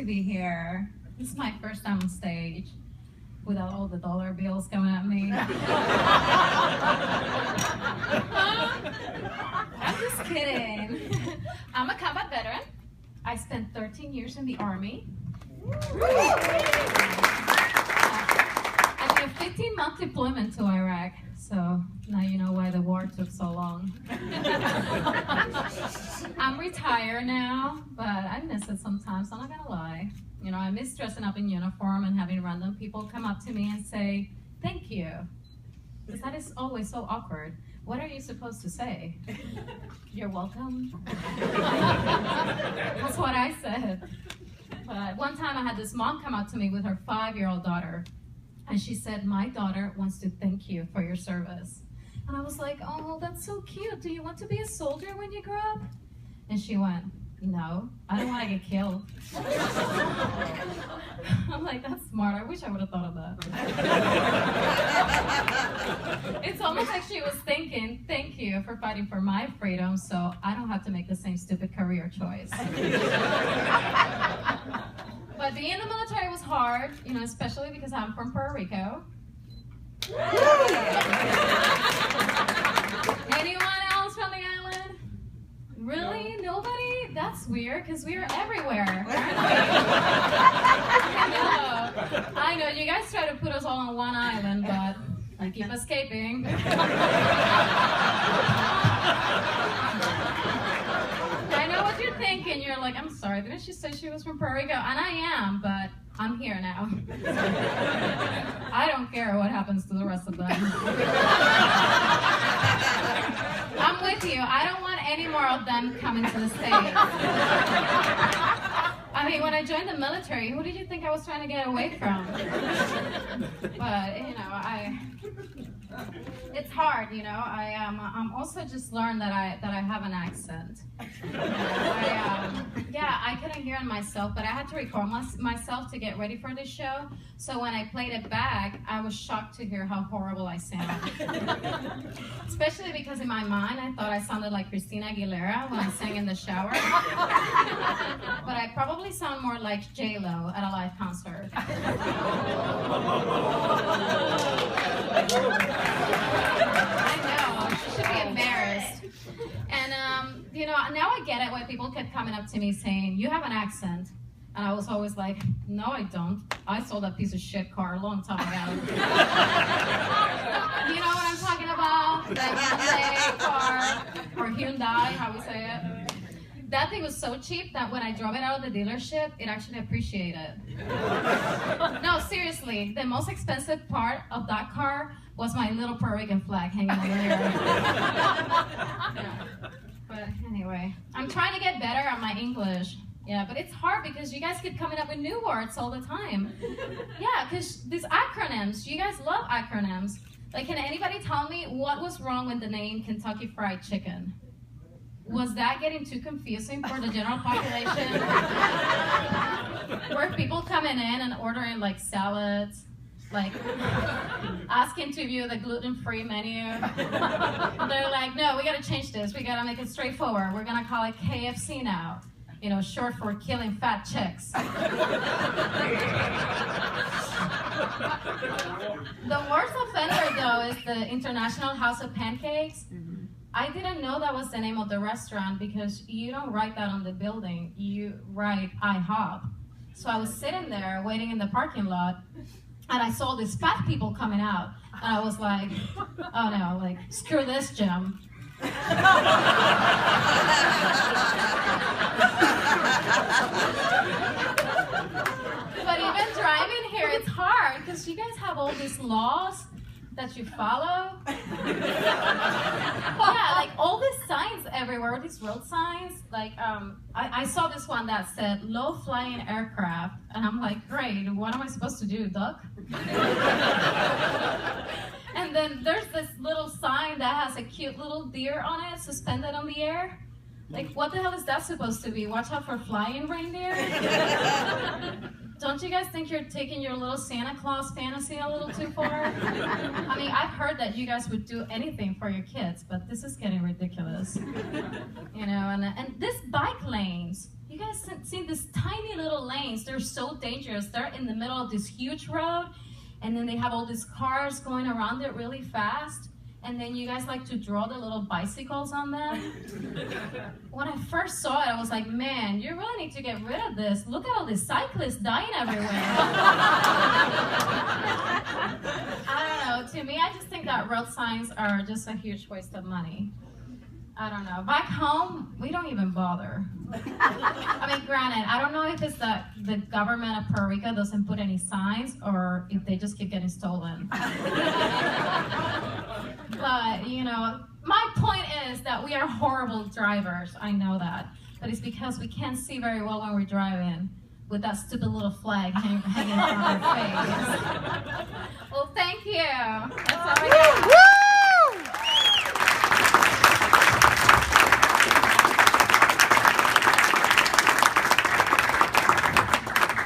be here. This is my first time on stage without all the dollar bills coming at me. I'm just kidding. I'm a combat veteran. I spent 13 years in the Army. I did a 15-month deployment to Iraq, so now you know why the war took so long. I'm retired now, but I miss it sometimes, I'm not gonna lie. You know, I miss dressing up in uniform and having random people come up to me and say, thank you. Because that is always so awkward. What are you supposed to say? You're welcome? That's what I said. But one time I had this mom come up to me with her 5-year-old daughter, and she said, my daughter wants to thank you for your service. And I was like, oh, that's so cute. Do you want to be a soldier when you grow up? And she went, no, I don't want to get killed. I'm like, that's smart. I wish I would have thought of that. It's almost like she was thinking, thank you for fighting for my freedom so I don't have to make the same stupid career choice. But being in the military was hard, you know, especially because I'm from Puerto Rico. Anyone else from the island? Really? Nobody? That's weird, because we are everywhere. I know, you guys try to put us all on one island, but I keep escaping. I know what you're thinking. You're like, I'm sorry, didn't she say she was from Puerto Rico? And I am, but I'm here now. I don't care what happens to the rest of them. I'm with you. I don't want any more of them coming to the States. I mean, when I joined the military, who did you think I was trying to get away from? But, you know, it's hard, you know. I'm also just learned that I have an accent. Yeah, I couldn't hear it myself, but I had to record myself to get ready for this show. So when I played it back, I was shocked to hear how horrible I sound. Especially because in my mind, I thought I sounded like Christina Aguilera when I sang in the shower. But I probably sound more like J-Lo at a live concert. I know, she should be embarrassed. And, you know, now I get it why people kept coming up to me saying, you have an accent. And I was always like, no, I don't. I sold that piece of shit car a long time ago. You know what I'm talking about? That Hyundai car, or Hyundai, how we say it. That thing was so cheap that when I drove it out of the dealership, it actually appreciated. No, seriously, the most expensive part of that car was my little Puerto Rican flag hanging in the air. Yeah. But anyway, I'm trying to get better at my English. Yeah, but it's hard because you guys keep coming up with new words all the time. Yeah, because these acronyms, you guys love acronyms. Like, can anybody tell me what was wrong with the name Kentucky Fried Chicken? Was that getting too confusing for the general population? Were people coming in and ordering like salads, like asking to view the gluten-free menu? They're like, no, we gotta change this. We gotta make it straightforward. We're gonna call it KFC now. You know, short for killing fat chicks. The worst offender, though, is the International House of Pancakes. I didn't know that was the name of the restaurant because you don't write that on the building. You write IHOP. So I was sitting there waiting in the parking lot, and I saw these fat people coming out. And I was like, oh no, like, screw this, Jim. But even driving here, it's hard because you guys have all these laws that you follow. Yeah, like all these signs everywhere, these road signs. Like, I saw this one that said low-flying aircraft, and I'm like, great, what am I supposed to do, duck? And then there's this little sign that has a cute little deer on it, suspended on the air. Like, what the hell is that supposed to be? Watch out for flying reindeer? Don't you guys think you're taking your little Santa Claus fantasy a little too far? I mean, I've heard that you guys would do anything for your kids, but this is getting ridiculous. You know, and this bike lanes, you guys seen these tiny little lanes? They're so dangerous. They're in the middle of this huge road, and then they have all these cars going around it really fast. And then you guys like to draw the little bicycles on them. When I first saw it, I was like, man, you really need to get rid of this. Look at all these cyclists dying everywhere. I don't know. To me, I just think that road signs are just a huge waste of money. I don't know. Back home, we don't even bother. I mean, granted, I don't know if it's that the government of Puerto Rico doesn't put any signs or if they just keep getting stolen. But, you know, my point is that we are horrible drivers. I know that. But it's because we can't see very well when we're driving with that stupid little flag hanging on our face. Well, thank you. That's all I got.